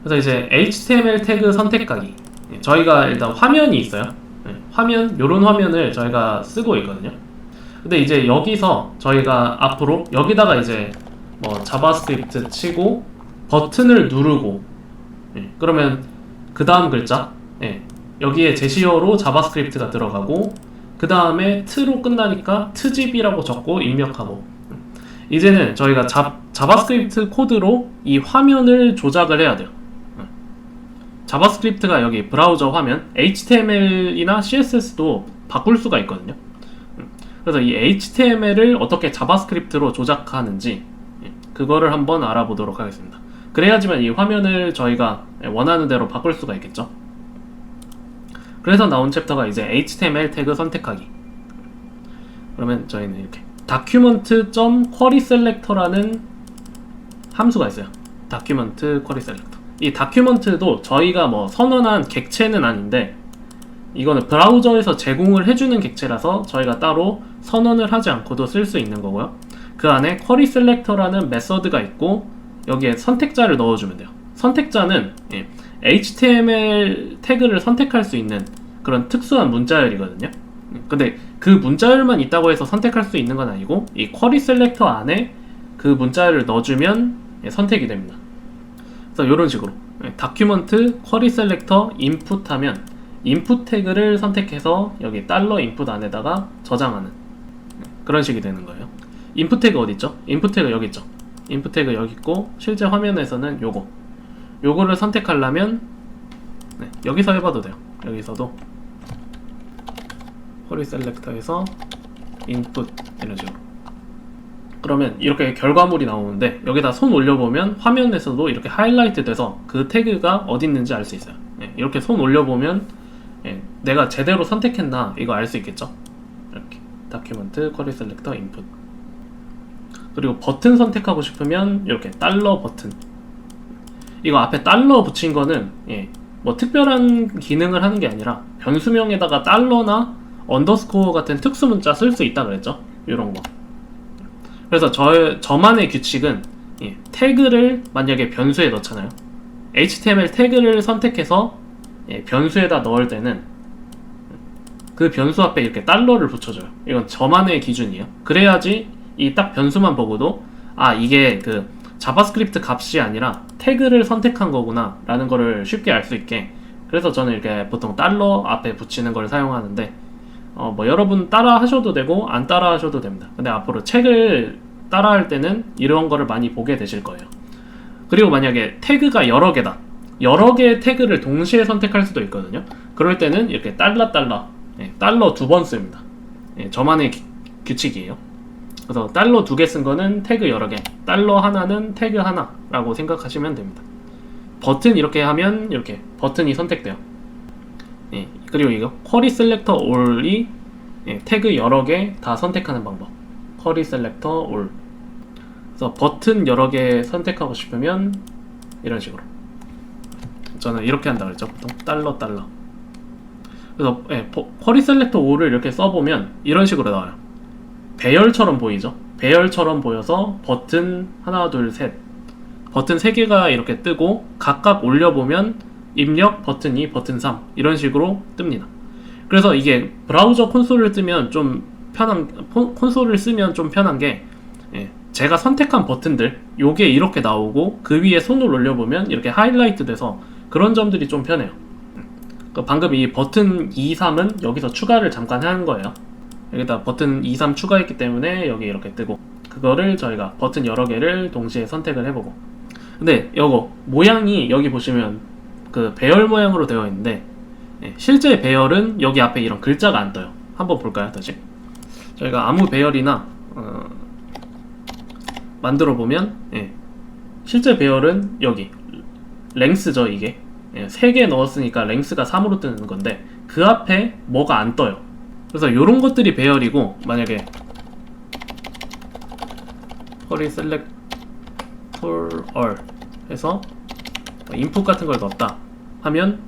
그래서 이제 HTML 태그 선택하기. 저희가 일단 화면이 있어요. 화면, 요런 화면을 저희가 쓰고 있거든요. 근데 이제 여기서 저희가 앞으로 여기다가 이제 뭐 자바스크립트 치고 버튼을 누르고, 그러면 그 다음 글자, 여기에 제시어로 자바스크립트가 들어가고, 그 다음에 t로 끝나니까 t집이라고 적고 입력하고, 이제는 저희가 자바스크립트 코드로 이 화면을 조작을 해야 돼요. 자바스크립트가 여기 브라우저 화면, HTML이나 CSS도 바꿀 수가 있거든요. 그래서 이 HTML을 어떻게 자바스크립트로 조작하는지 그거를 한번 알아보도록 하겠습니다. 그래야지만 이 화면을 저희가 원하는 대로 바꿀 수가 있겠죠. 그래서 나온 챕터가 이제 HTML 태그 선택하기. 그러면 저희는 이렇게 document.querySelector라는 함수가 있어요. document.querySelector. 이 document도 저희가 뭐 선언한 객체는 아닌데, 이거는 브라우저에서 제공을 해주는 객체라서 저희가 따로 선언을 하지 않고도 쓸 수 있는 거고요. 그 안에 querySelector라는 메서드가 있고, 여기에 선택자를 넣어주면 돼요. 선택자는 HTML 태그를 선택할 수 있는 그런 특수한 문자열이거든요. 근데 그 문자열만 있다고 해서 선택할 수 있는 건 아니고, 이 querySelector 안에 그 문자열을 넣어주면 선택이 됩니다. 그래서 이런 식으로 document querySelector input 하면 input 태그를 선택해서 여기 $input 안에다가 저장하는 그런 식이 되는 거예요. input 태그 어디 있죠? input 태그 여기 있죠? input 태그 여기 있고, 실제 화면에서는 요거를 선택하려면 여기서 해봐도 돼요. 여기서도 querySelector에서 input 이런 식으로. 그러면 이렇게 결과물이 나오는데, 여기다 손 올려보면 화면에서도 이렇게 하이라이트 돼서 그 태그가 어디 있는지 알 수 있어요. 이렇게 손 올려보면 내가 제대로 선택했나 이거 알 수 있겠죠. 이렇게 document querySelector input. 그리고 버튼 선택하고 싶으면 이렇게 $버튼. 이거 앞에 $ 붙인 거는 뭐 특별한 기능을 하는 게 아니라 변수명에다가 $나 언더스코어 같은 특수 문자 쓸 수 있다 그랬죠. 이런 거. 그래서 저만의 규칙은 태그를 만약에 변수에 넣잖아요. HTML 태그를 선택해서 변수에다 넣을 때는 그 변수 앞에 이렇게 $를 붙여줘요. 이건 저만의 기준이에요. 그래야지 이 딱 변수만 보고도 이게 그 자바스크립트 값이 아니라 태그를 선택한 거구나 라는 거를 쉽게 알 수 있게. 그래서 저는 이렇게 보통 $, 앞에 붙이는 걸 사용하는데, 뭐 여러분 따라 하셔도 되고 안 따라 하셔도 됩니다. 근데 앞으로 책을 따라 할 때는 이런 거를 많이 보게 되실 거예요. 그리고 만약에 태그가 여러 개다, 여러 개의 태그를 동시에 선택할 수도 있거든요. 그럴 때는 이렇게 $, $, 2번 씁니다. 저만의 규칙이에요. 그래서 $, 2개 쓴 거는 태그 여러 개, $, 하나는 태그 하나 라고 생각하시면 됩니다. 버튼 이렇게 하면 이렇게 버튼이 선택돼요. 그리고 이거 querySelector all이 태그 여러 개 다 선택하는 방법. querySelector all. 그래서 버튼 여러 개 선택하고 싶으면 이런 식으로. 저는 이렇게 한다 그랬죠. 보통 $. 그래서 querySelector all을 이렇게 써보면 이런 식으로 나와요. 배열처럼 보이죠. 배열처럼 보여서 버튼 하나, 둘, 셋, 버튼 3개가 이렇게 뜨고, 각각 올려보면 입력 버튼 2, 버튼 3 이런 식으로 뜹니다. 그래서 이게 브라우저 콘솔을 뜨면 좀 콘솔을 쓰면 좀 편한 게, 제가 선택한 버튼들 요게 이렇게 나오고, 그 위에 손을 올려보면 이렇게 하이라이트 돼서 그런 점들이 좀 편해요. 방금 이 버튼 2, 3은 여기서 추가를 잠깐 한 거예요. 여기다 버튼 2, 3 추가했기 때문에 여기 이렇게 뜨고, 그거를 저희가 버튼 여러 개를 동시에 선택을 해보고. 근데 요거 모양이 여기 보시면 그 배열 모양으로 되어 있는데, 실제 배열은 여기 앞에 이런 글자가 안 떠요. 한번 볼까요? 다시 저희가 아무 배열이나 만들어 보면 실제 배열은 여기 랭스죠. 이게 3개 넣었으니까 랭스가 3으로 뜨는 건데, 그 앞에 뭐가 안 떠요. 그래서 요런 것들이 배열이고, 만약에 querySelector all 해서 인풋 같은 걸 넣었다 하면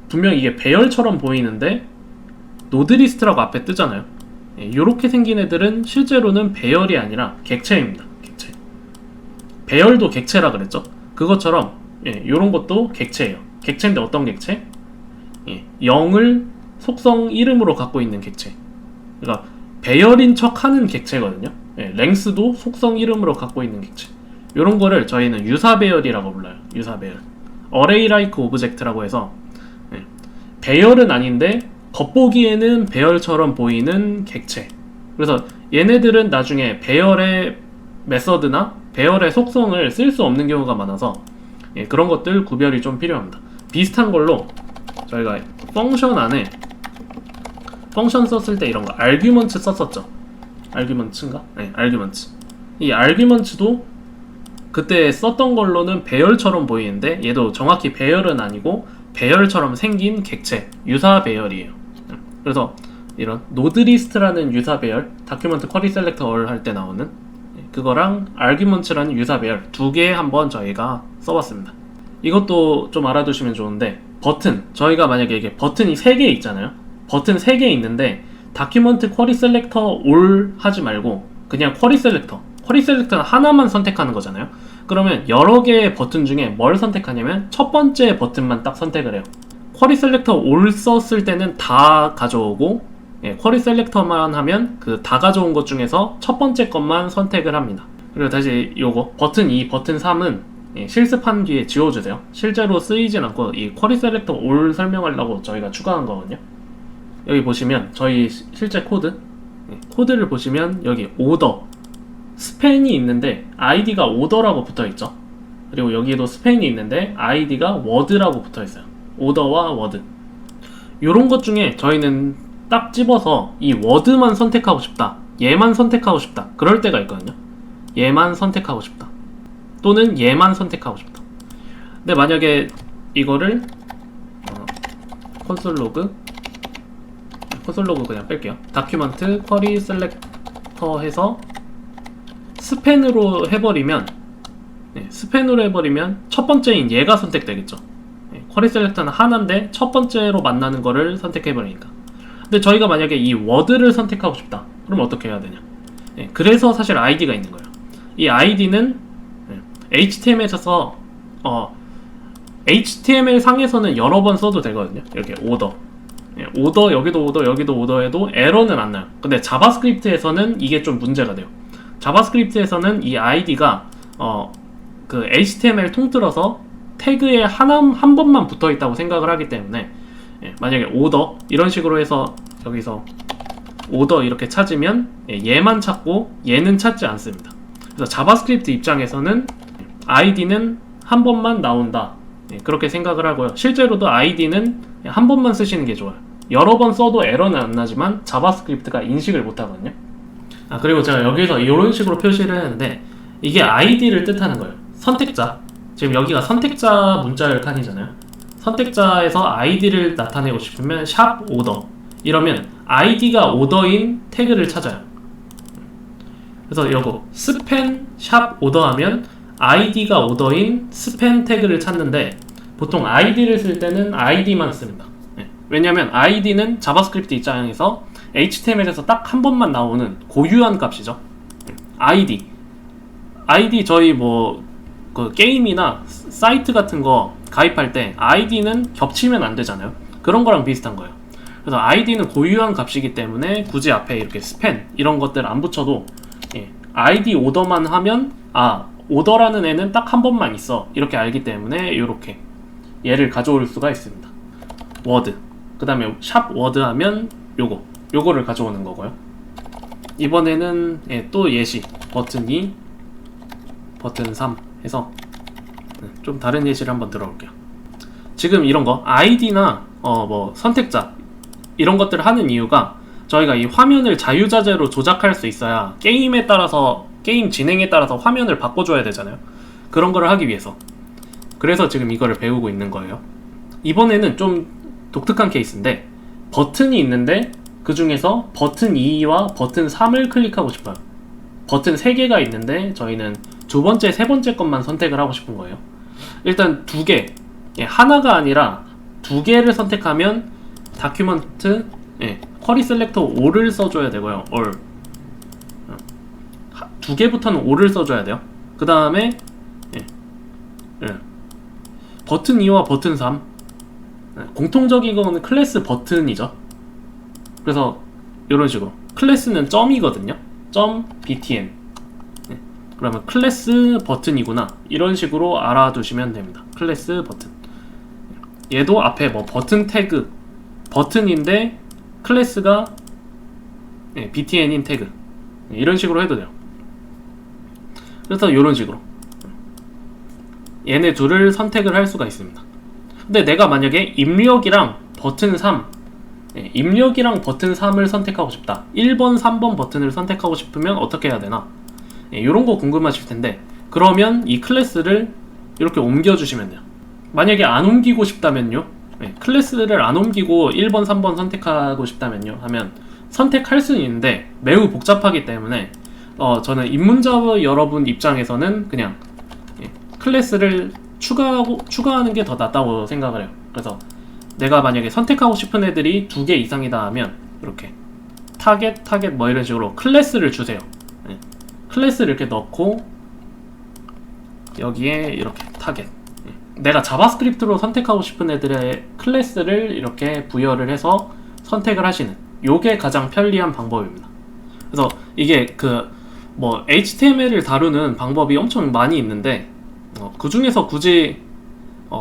분명 이게 배열처럼 보이는데 노드리스트라고 앞에 뜨잖아요. 요렇게 생긴 애들은 실제로는 배열이 아니라 객체입니다. 객체. 배열도 객체라 그랬죠. 그것처럼 예, 요런 것도 객체예요. 객체인데 어떤 객체? 예, 0을 속성 이름으로 갖고 있는 객체. 그러니까 배열인 척 하는 객체거든요. 예, 랭스도 속성 이름으로 갖고 있는 객체. 요런 거를 저희는 유사 배열이라고 불러요. 유사 배열. Array like object라고 해서 예, 배열은 아닌데 겉보기에는 배열처럼 보이는 객체. 그래서 얘네들은 나중에 배열의 메서드나 배열의 속성을 쓸 수 없는 경우가 많아서 예, 그런 것들 구별이 좀 필요합니다. 비슷한 걸로 저희가 펑션 안에 펑션 썼을 때 이런 거 argument 썼었죠. argument인가? 네, argument. 이 argument도 그때 썼던 걸로는 배열처럼 보이는데 얘도 정확히 배열은 아니고 배열처럼 생긴 객체, 유사 배열이에요. 그래서 이런 노드리스트라는 유사 배열, 다큐멘트 쿼리 셀렉터 얼 할 때 나오는 그거랑 arguments라는 유사 배열 두 개 한번 저희가 써봤습니다. 이것도 좀 알아두시면 좋은데 버튼, 저희가 만약에 이게 버튼이 3개 있잖아요. 버튼 3개 있는데 다큐멘트 쿼리 셀렉터 올 하지 말고 그냥 쿼리 셀렉터는 하나만 선택하는 거잖아요. 그러면 여러 개의 버튼 중에 뭘 선택하냐면 첫 번째 버튼만 딱 선택을 해요. 쿼리 셀렉터 올 썼을 때는 다 가져오고 예, 쿼리 셀렉터만 하면 그 다 가져온 것 중에서 첫 번째 것만 선택을 합니다. 그리고 다시 요거 버튼 2, 버튼 3은 예, 실습한 뒤에 지워주세요. 실제로 쓰이진 않고 이 쿼리 셀렉터 올 설명하려고 저희가 추가한 거거든요. 여기 보시면 저희 실제 코드 예, 코드를 보시면 여기 오더 스팬이 있는데 id가 오더라고 붙어있죠. 그리고 여기에도 스팬이 있는데 id가 word라고 붙어있어요. 오더와 word 요런 것 중에 저희는 딱 집어서 이 word만 선택하고 싶다, 얘만 선택하고 싶다 그럴 때가 있거든요. 얘만 선택하고 싶다 또는 얘만 선택하고 싶다. 근데 만약에 이거를 콘솔 로그 그냥 뺄게요. 다큐멘트 쿼리 셀렉터 해서 스팬으로 해버리면 첫 번째인 얘가 선택되겠죠. 쿼리 셀렉터는 하나인데 첫 번째로 만나는 거를 선택해버리니까. 근데 저희가 만약에 이 word를 선택하고 싶다 그럼 어떻게 해야 되냐. 그래서 사실 id가 있는 거예요. 이 id는 HTML에서 HTML 상에서는 여러 번 써도 되거든요. 이렇게 오더 여기도 오더 해도 에러는 안 나요. 근데 자바스크립트에서는 이게 좀 문제가 돼요. 자바스크립트에서는 이 id가 그 HTML 통틀어서 태그에 한 번만 붙어 있다고 생각을 하기 때문에 만약에 오더 이런 식으로 해서 여기서 오더 이렇게 찾으면 얘만 찾고 얘는 찾지 않습니다. 그래서 자바스크립트 입장에서는 id는 한 번만 나온다 그렇게 생각을 하고요. 실제로도 id는 한 번만 쓰시는 게 좋아요. 여러 번 써도 에러는 안 나지만 자바스크립트가 인식을 못 하거든요. 그리고 제가 여기서 이런 식으로 표시를 했는데 이게 id를 뜻하는 거예요. 선택자, 지금 여기가 선택자 문자열 칸이잖아요. 선택자에서 id를 나타내고 싶으면 샵 오더 이러면 id가 오더인 태그를 찾아요. 그래서 요거 스팬 샵 오더 하면 id가 오더인 스팬 태그를 찾는데 보통 id를 쓸 때는 id만 씁니다. 왜냐면 id는 자바스크립트 입장에서 HTML에서 딱 한 번만 나오는 고유한 값이죠. ID 저희 그 게임이나 사이트 같은 거 가입할 때 id는 겹치면 안 되잖아요. 그런 거랑 비슷한 거예요. 그래서 id는 고유한 값이기 때문에 굳이 앞에 이렇게 스팬 이런 것들 안 붙여도 id 오더만 하면 오더라는 애는 딱 한 번만 있어 이렇게 알기 때문에 이렇게 얘를 가져올 수가 있습니다. word 그 다음에 샵 word 하면 요거를 가져오는 거고요. 이번에는 또 예시 버튼 2 버튼 3 해서 좀 다른 예시를 한번 들어볼게요. 지금 이런 거 id나 선택자 이런 것들을 하는 이유가 저희가 이 화면을 자유자재로 조작할 수 있어야 게임 진행에 따라서 화면을 바꿔줘야 되잖아요. 그런 거를 하기 위해서. 그래서 지금 이거를 배우고 있는 거예요. 이번에는 좀 독특한 케이스인데 버튼이 있는데 그 중에서 버튼 2와 버튼 3을 클릭하고 싶어요. 버튼 3개가 있는데 저희는 두 번째, 세 번째 것만 선택을 하고 싶은 거예요. 일단 두 개, 하나가 아니라 두 개를 선택하면 다큐멘트 쿼리 셀렉터 all을 써줘야 되고요. all 두 개부터는 all을 써줘야 돼요. 그 다음에 버튼 2와 버튼 3 공통적인 거는 클래스 버튼이죠. 그래서 이런 식으로 클래스는 점이거든요. 점 btn. 그러면 클래스 버튼이구나, 이런 식으로 알아두시면 됩니다. 클래스 버튼. 얘도 앞에 뭐 버튼 태그 버튼인데 클래스가 btn인 태그, 이런 식으로 해도 돼요. 그래서 이런 식으로 얘네 둘을 선택을 할 수가 있습니다. 근데 내가 만약에 입력이랑 버튼 3, 입력이랑 버튼 3을 선택하고 싶다, 1번 3번 버튼을 선택하고 싶으면 어떻게 해야 되나, 이런 거 궁금하실 텐데, 그러면 이 클래스를 이렇게 옮겨주시면 돼요. 만약에 안 옮기고 싶다면요, 클래스를 안 옮기고 1번 3번 선택하고 싶다면요 하면 선택할 수는 있는데 매우 복잡하기 때문에 저는 입문자 여러분 입장에서는 그냥 클래스를 추가하는 게 더 낫다고 생각을 해요. 그래서 내가 만약에 선택하고 싶은 애들이 2개 이상이다 하면 이렇게 타겟 뭐 이런 식으로 클래스를 주세요. 클래스를 이렇게 넣고 여기에 이렇게 타겟, 내가 자바스크립트로 선택하고 싶은 애들의 클래스를 이렇게 부여를 해서 선택을 하시는, 요게 가장 편리한 방법입니다. 그래서 이게 뭐 HTML을 다루는 방법이 엄청 많이 있는데 그 중에서 굳이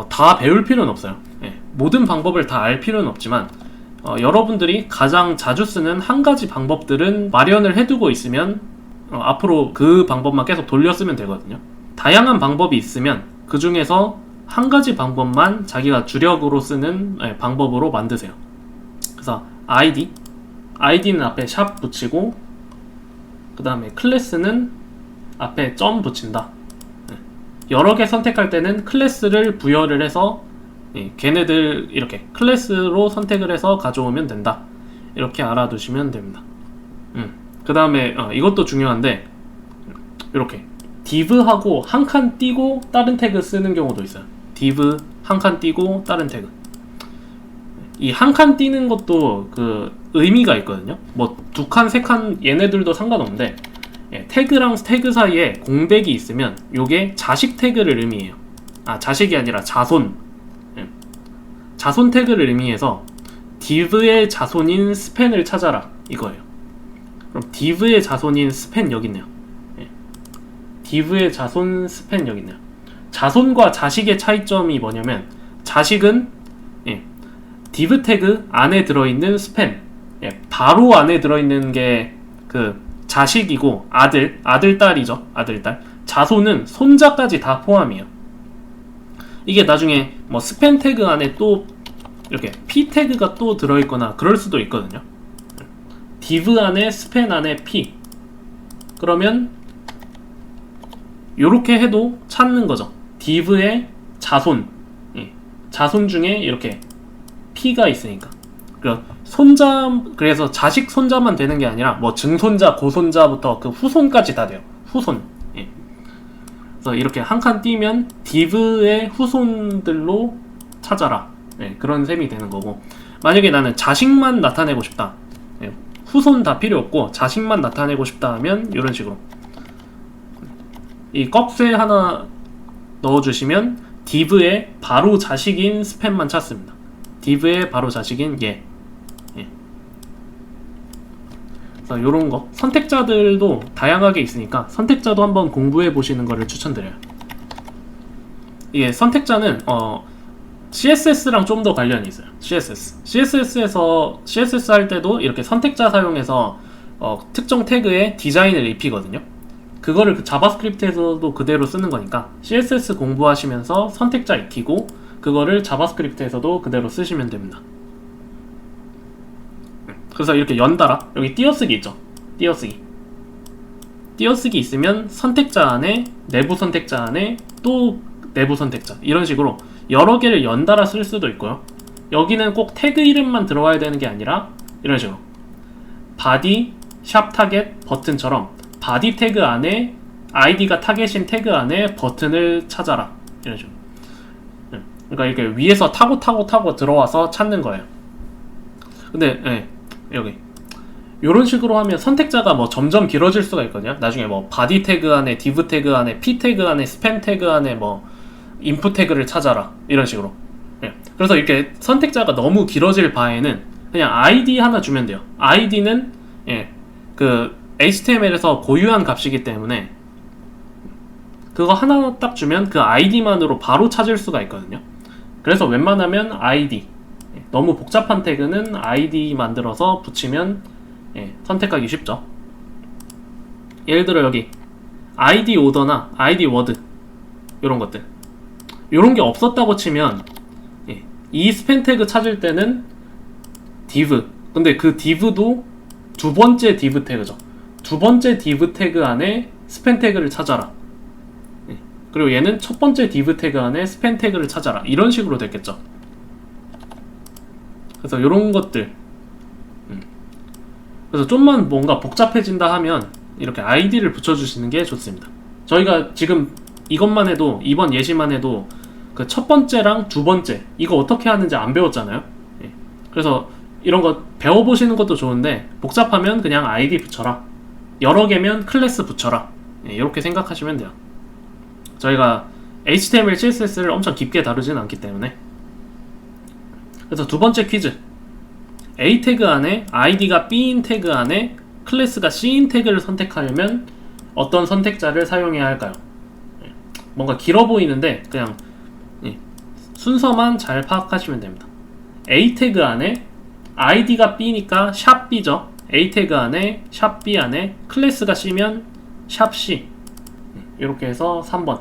다 배울 필요는 없어요. 모든 방법을 다 알 필요는 없지만 여러분들이 가장 자주 쓰는 한 가지 방법들은 마련을 해두고 있으면 앞으로 그 방법만 계속 돌려 쓰면 되거든요. 다양한 방법이 있으면 그 중에서 한 가지 방법만 자기가 주력으로 쓰는 방법으로 만드세요. 그래서 id는 앞에 샵 붙이고, 그 다음에 클래스는 앞에 점 붙인다. 여러 개 선택할 때는 클래스를 부여를 해서 걔네들 이렇게 클래스로 선택을 해서 가져오면 된다, 이렇게 알아두시면 됩니다. 그 다음에 이것도 중요한데, 이렇게 div하고 한 칸 띄고 다른 태그 쓰는 경우도 있어요. div 한 칸 띄고 다른 태그. 이 한 칸 띄는 것도 그 의미가 있거든요. 뭐 2칸, 3칸 얘네들도 상관없는데 태그랑 태그 사이에 공백이 있으면 요게 자식 태그를 의미해요. 자식이 아니라 자손. 자손 태그를 의미해서 div의 자손인 스팬을 찾아라, 이거예요. 그럼 div의 자손인 스팬 여기 있네요. div의 자손 스팬 여기 있네요. 자손과 자식의 차이점이 뭐냐면, 자식은 div 태그 안에 들어있는 스팬, 바로 안에 들어있는 게 그 자식이고, 아들, 딸이죠. 아들, 딸. 자손은 손자까지 다 포함이에요. 이게 나중에 뭐 스팬 태그 안에 또 이렇게 p 태그가 또 들어있거나 그럴 수도 있거든요. div 안에 스팬 안에 p, 그러면 요렇게 해도 찾는 거죠. div의 자손, 자손 중에 이렇게 p가 있으니까. 그래서 자식 손자만 되는 게 아니라 뭐 증손자, 고손자부터 그 후손까지 다 돼요. 후손. 그래서 이렇게 한 칸 띄면 div의 후손들로 찾아라, 그런 셈이 되는 거고, 만약에 나는 자식만 나타내고 싶다, 후손 다 필요 없고 자식만 나타내고 싶다 하면 이런 식으로 이 꺽쇠 하나 넣어주시면 div의 바로 자식인 스팸만 찾습니다. div의 바로 자식인 얘. 그래서 요런 거 선택자들도 다양하게 있으니까 선택자도 한번 공부해 보시는 거를 추천드려요. 이게 선택자는 CSS랑 좀 더 관련이 있어요. CSS에서 CSS 할 때도 이렇게 선택자 사용해서 특정 태그에 디자인을 입히거든요. 그거를 자바스크립트에서도 그대로 쓰는 거니까 CSS 공부하시면서 선택자 익히고 그거를 자바스크립트에서도 그대로 쓰시면 됩니다. 그래서 이렇게 연달아 여기 띄어쓰기 있죠. 띄어쓰기 있으면 선택자 안에 내부 선택자 안에 또 내부 선택자, 이런 식으로 여러 개를 연달아 쓸 수도 있고요. 여기는 꼭 태그 이름만 들어와야 되는 게 아니라 이런 식으로 body, 샵 타겟, 버튼처럼 body 태그 안에 id가 타겟인 태그 안에 버튼을 찾아라, 이런 식으로. 그러니까 이렇게 위에서 타고 들어와서 찾는 거예요. 근데 여기 요런 식으로 하면 선택자가 뭐 점점 길어질 수가 있거든요. 나중에 뭐 body 태그 안에 div 태그 안에 p 태그 안에 스팸 태그 안에 뭐 input 태그를 찾아라 이런 식으로. 예. 그래서 이렇게 선택자가 너무 길어질 바에는 그냥 id 하나 주면 돼요. id는 그 HTML에서 고유한 값이기 때문에 그거 하나 딱 주면 그 id만으로 바로 찾을 수가 있거든요. 그래서 웬만하면 id, 너무 복잡한 태그는 id 만들어서 붙이면 선택하기 쉽죠. 예를 들어 여기 id 오더나 id 워드 이런 것들, 이런 게 없었다고 치면 이 스팬 태그 찾을 때는 div, 근데 그 div도 두 번째 div 태그죠. 두 번째 div 태그 안에 스팬 태그를 찾아라. 그리고 얘는 첫 번째 div 태그 안에 스팬 태그를 찾아라. 이런 식으로 됐겠죠. 그래서 이런 것들, 그래서 좀만 뭔가 복잡해진다 하면 이렇게 id를 붙여주시는 게 좋습니다. 저희가 지금 이것만 해도, 이번 예시만 해도 그 첫 번째랑 두 번째 이거 어떻게 하는지 안 배웠잖아요. 그래서 이런 거 배워보시는 것도 좋은데 복잡하면 그냥 id 붙여라, 여러 개면 클래스 붙여라, 이렇게 생각하시면 돼요. 저희가 HTML, CSS를 엄청 깊게 다루진 않기 때문에. 그래서 두 번째 퀴즈, A 태그 안에 id가 B인 태그 안에 클래스가 C인 태그를 선택하려면 어떤 선택자를 사용해야 할까요? 뭔가 길어 보이는데 그냥 순서만 잘 파악하시면 됩니다. A 태그 안에 id가 B니까 샵 B죠. A 태그 안에 샵 B 안에 클래스가 C면 샵 C, 이렇게 해서 3번